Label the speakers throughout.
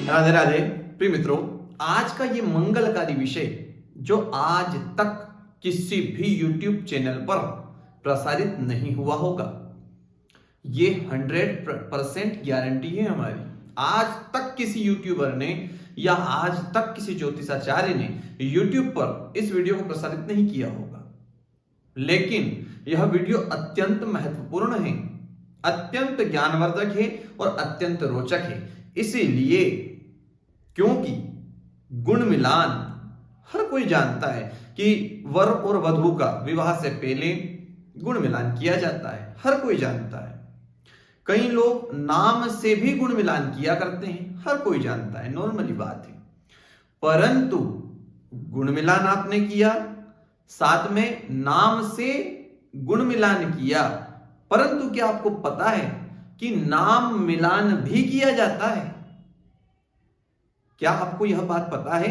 Speaker 1: राधे राधे प्रिय मित्रों, आज का ये मंगलकारी विषय जो आज तक किसी भी YouTube चैनल पर प्रसारित नहीं हुआ होगा, ये 100% गारंटी है हमारी। आज तक किसी यूट्यूबर ने या आज तक किसी ज्योतिषाचार्य ने YouTube पर इस वीडियो को प्रसारित नहीं किया होगा, लेकिन यह वीडियो अत्यंत महत्वपूर्ण है, अत्यंत ज्ञानवर्धक है और अत्यंत रोचक है। इसीलिए क्योंकि गुण मिलान हर कोई जानता है कि वर और वधू का विवाह से पहले गुण मिलान किया जाता है, हर कोई जानता है। कई लोग नाम से भी गुण मिलान किया करते हैं, हर कोई जानता है, नॉर्मली बात है। परंतु गुण मिलान आपने किया, साथ में नाम से गुण मिलान किया, परंतु क्या आपको पता है कि नाम मिलान भी किया जाता है? क्या आपको यह बात पता है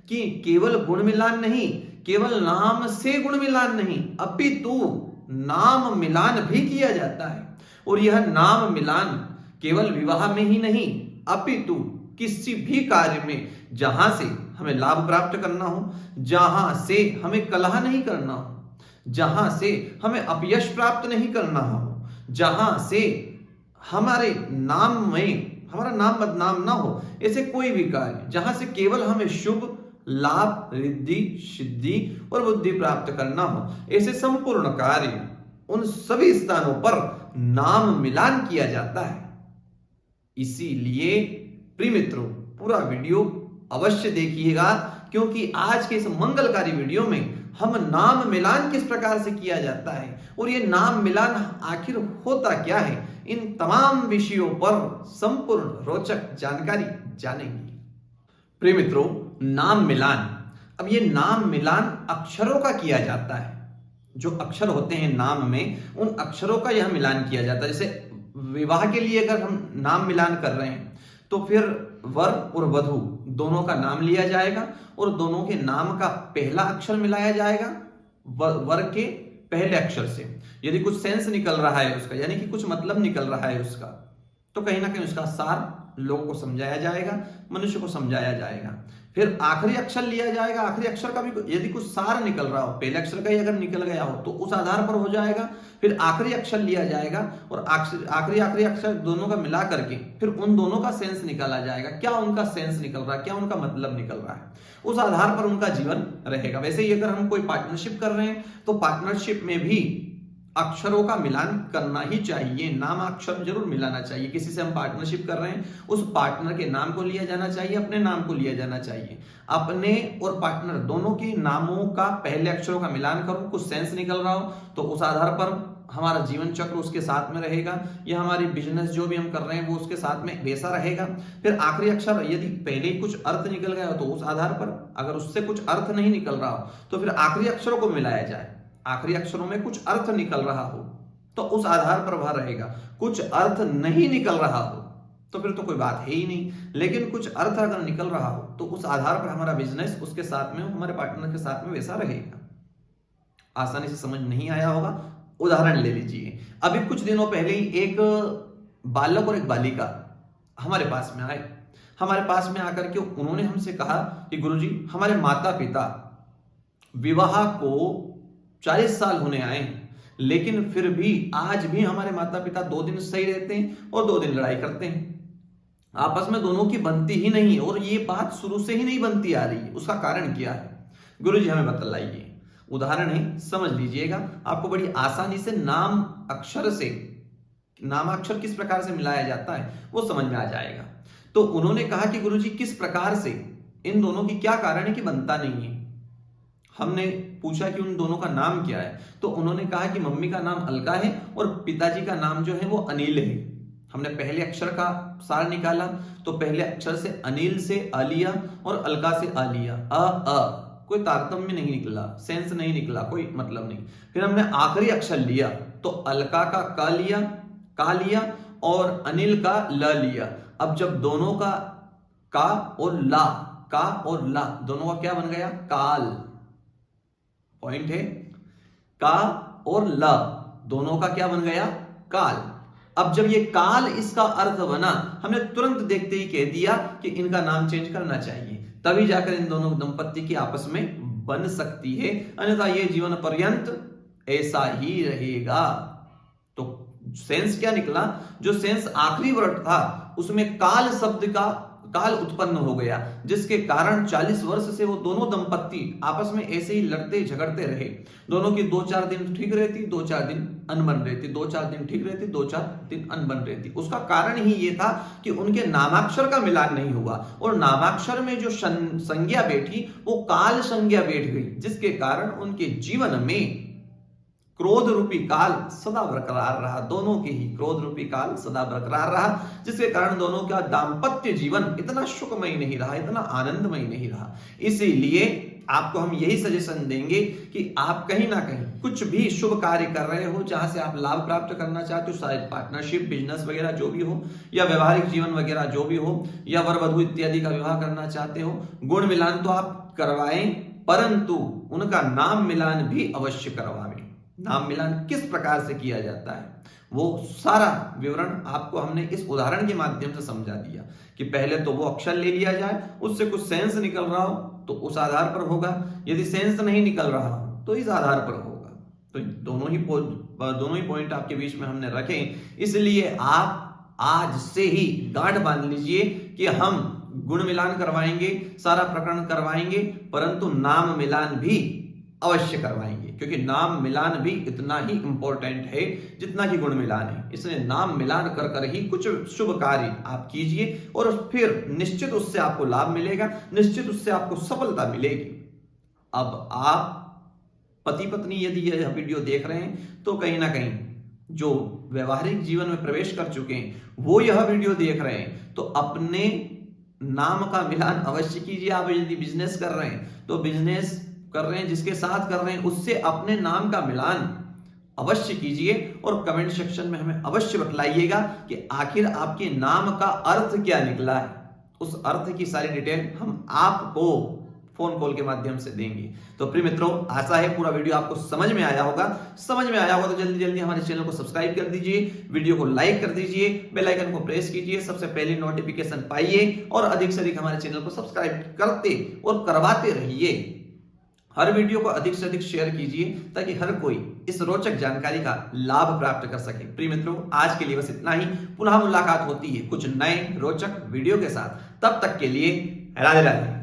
Speaker 1: कि केवल गुण मिलान नहीं, केवल नाम से गुण मिलान नहीं, अपितु नाम मिलान भी किया जाता है। और यह नाम मिलान केवल विवाह में ही नहीं, अपितु किसी भी कार्य में जहां से हमें लाभ प्राप्त करना हो, जहां से हमें कलह नहीं करना हो, जहां से हमें अपयश प्राप्त नहीं करना हो, जहां से हमारे नाम में हमारा नाम बदनाम ना हो, ऐसे कोई भी कार्य जहां से केवल हमें शुभ लाभ, रिद्धि, सिद्धि और बुद्धि प्राप्त करना हो, ऐसे संपूर्ण कार्य उन सभी स्थानों पर नाम मिलान किया जाता है। इसीलिए प्रिय मित्रों, पूरा वीडियो अवश्य देखिएगा, क्योंकि आज के इस मंगलकारी वीडियो में हम नाम मिलान किस प्रकार से किया जाता है और ये नाम मिलान आखिर होता क्या है, इन तमाम विषयों पर संपूर्ण रोचक जानकारी जानेंगे। प्रिय मित्रों, नाम मिलान, अब ये नाम मिलान अक्षरों का किया जाता है। जो अक्षर होते हैं नाम में, उन अक्षरों का यह मिलान किया जाता है। जैसे विवाह के लिए अगर हम नाम मिलान कर रहे हैं तो फिर वर और वधू दोनों का नाम लिया जाएगा और दोनों के नाम का पहला अक्षर मिलाया जाएगा वर के पहले अक्षर से। यदि कुछ सेंस निकल रहा है उसका, यानी कि कुछ मतलब निकल रहा है उसका, तो कहीं ना कहीं उसका सार लोगों को समझाया जाएगा, मनुष्य को समझाया जाएगा। फिर आखिरी अक्षर लिया जाएगा, आखिरी अक्षर का भी यदि कुछ सार निकल रहा हो, पहले अक्षर का ही अगर निकल गया हो तो उस आधार पर हो जाएगा। फिर आखिरी अक्षर लिया जाएगा और आखिरी अक्षर दोनों का मिला करके फिर उन दोनों का सेंस निकाला जाएगा। क्या उनका सेंस निकल रहा है, क्या उनका मतलब निकल रहा है, उस आधार पर उनका जीवन रहेगा। वैसे ही अगर हम कोई पार्टनरशिप कर रहे हैं तो पार्टनरशिप में भी अक्षरों का मिलान करना ही चाहिए, नाम अक्षर जरूर मिलाना चाहिए। किसी से हम पार्टनरशिप कर रहे हैं, उस पार्टनर के नाम को लिया जाना चाहिए, अपने नाम को लिया जाना चाहिए। अपने और पार्टनर दोनों के नामों का पहले अक्षरों का मिलान करो, कुछ सेंस निकल रहा हो तो उस आधार पर हमारा जीवन चक्र उसके साथ में रहेगा, या हमारी बिजनेस जो भी हम कर रहे हैं वो उसके साथ में वैसा रहेगा। फिर आखिरी अक्षर यदि पहले ही कुछ अर्थ निकल गया हो तो उस आधार पर, अगर उससे कुछ अर्थ नहीं निकल रहा हो तो फिर आखिरी अक्षरों को मिलाया जाए। आखिरी अक्षरों में कुछ अर्थ निकल रहा हो तो उस आधार पर वह रहेगा। कुछ अर्थ नहीं निकल रहा हो तो फिर तो कोई बात है ही नहीं, लेकिन कुछ अर्थ अगर निकल रहा हो तो उस आधार पर हमारा बिजनेस उसके साथ में, हमारे पार्टनर के साथ में वैसा रहेगा। आसानी से समझ नहीं आया होगा, उदाहरण ले लीजिए। अभी कुछ दिनों पहले ही एक बालक और एक बालिका हमारे पास में आए। हमारे पास में आकर के उन्होंने हमसे कहा कि गुरुजी, हमारे माता पिता विवाह को 40 साल होने आए हैं, लेकिन फिर भी आज भी हमारे माता पिता 2 दिन सही रहते हैं और 2 दिन लड़ाई करते हैं। आपस में दोनों की बनती ही नहीं है और ये बात शुरू से ही नहीं बनती आ रही है। उसका कारण क्या है गुरुजी, हमें बतलाइए। उदाहरण है, समझ लीजिएगा, आपको बड़ी आसानी से नाम अक्षर किस प्रकार से मिलाया जाता है वो समझ में आ जाएगा। तो उन्होंने कहा कि गुरुजी, किस प्रकार से इन दोनों की क्या कारण है कि बनता नहीं है। हमने पूछा कि उन दोनों का नाम क्या है, तो उन्होंने कहा कि मम्मी का नाम अलका है और पिताजी का नाम जो है वो अनिल है। हमने पहले अक्षर का सार निकाला तो पहले अक्षर से अनिल से आलिया और अलका से आलिया, कोई तारतम्य नहीं निकला, सेंस नहीं निकला, कोई मतलब नहीं। फिर हमने आखिरी अक्षर लिया तो अलका का का लिया और अनिल का ल लिया। अब जब दोनों का और ला दोनों का क्या बन गया, काल। पॉइंट है, का और ल दोनों का क्या बन गया, काल। अब जब ये काल इसका अर्थ बना, हमने तुरंत देखते ही कह दिया कि इनका नाम चेंज करना चाहिए, तभी जाकर इन दोनों दंपत्ति की आपस में बन सकती है, अन्यथा ये जीवन पर्यंत ऐसा ही रहेगा। तो सेंस क्या निकला? जो सेंस आखिरी वर्ड था उसमें काल शब्द का काल उत्पन्न हो गया, जिसके कारण 40 वर्ष से वो दोनों दंपत्ति आपस में ऐसे ही लड़ते झगड़ते रहे। दोनों की 2-4 दिन ठीक रहती, 2-4 दिन अनबन रहती, 2-4 दिन ठीक रहती, 2-4 दिन अनबन रहती। उसका कारण ही ये था कि उनके नामाक्षर का मिलान नहीं हुआ, और नामाक्षर में जो संज्ञा बैठी वो काल संज्ञा बैठ गई, जिसके कारण उनके जीवन में क्रोध रूपी काल सदा बरकरार रहा। दोनों के ही क्रोध रूपी काल सदा बरकरार रहा, जिसके कारण दोनों का दाम्पत्य जीवन इतना सुखमय नहीं रहा, इतना आनंदमय नहीं रहा। इसीलिए आपको हम यही सजेशन देंगे कि आप कहीं ना कहीं कुछ भी शुभ कार्य कर रहे हो, जहां से आप लाभ प्राप्त करना चाहते हो, शायद पार्टनरशिप, बिजनेस वगैरह जो भी हो, या व्यवहारिक जीवन वगैरह जो भी हो, या वर वधू इत्यादि का विवाह करना चाहते हो, गुण मिलान तो आप करवाएं, परंतु उनका नाम मिलान भी अवश्य करवाएं। नाम मिलान किस प्रकार से किया जाता है वो सारा विवरण आपको हमने इस उदाहरण के माध्यम से समझा दिया कि पहले तो वो अक्षर ले लिया जाए, उससे कुछ सेंस निकल रहा हो तो उस आधार पर होगा, यदि सेंस नहीं निकल रहा हो तो इस आधार पर होगा। तो दोनों ही पॉइंट आपके बीच में हमने रखे, इसलिए आप आज से ही गांठ बांध लीजिए कि हम गुण मिलान करवाएंगे, सारा प्रकरण करवाएंगे, परंतु नाम मिलान भी अवश्य करवाएंगे, क्योंकि नाम मिलान भी इतना ही इंपॉर्टेंट है जितना कि गुण मिलान है। इसलिए नाम मिलान कर कर ही कुछ शुभ कार्य आप कीजिए, और फिर निश्चित उससे आपको लाभ मिलेगा, निश्चित उससे आपको सफलता मिलेगी। अब आप पति पत्नी यदि यह वीडियो देख रहे हैं तो कहीं ना कहीं जो व्यवहारिक जीवन में प्रवेश कर चुके हैं वो यह वीडियो देख रहे हैं, तो अपने नाम का मिलान अवश्य कीजिए। आप यदि बिजनेस कर रहे हैं तो बिजनेस कर रहे हैं, जिसके साथ कर रहे हैं उससे अपने नाम का मिलान अवश्य कीजिए, और कमेंट सेक्शन में हमें अवश्य बतलाइएगा कि आखिर आपके नाम का अर्थ क्या निकला है। उस अर्थ की सारी डिटेल हम आपको फोन कॉल के माध्यम से देंगे। तो प्रिय मित्रों, आशा है पूरा वीडियो आपको समझ में आया होगा। समझ में आया होगा तो जल्दी जल्दी हमारे चैनल को सब्सक्राइब कर दीजिए, वीडियो को लाइक कर दीजिए, बेल आइकन को प्रेस कीजिए, सबसे पहले नोटिफिकेशन पाइए, और अधिक से अधिक हमारे चैनल को सब्सक्राइब करते और करवाते रहिए। हर वीडियो को अधिक से अधिक शेयर कीजिए ताकि हर कोई इस रोचक जानकारी का लाभ प्राप्त कर सके। प्रिय मित्रों, आज के लिए बस इतना ही। पुनः मुलाकात होती है कुछ नए रोचक वीडियो के साथ। तब तक के लिए राधे राधे।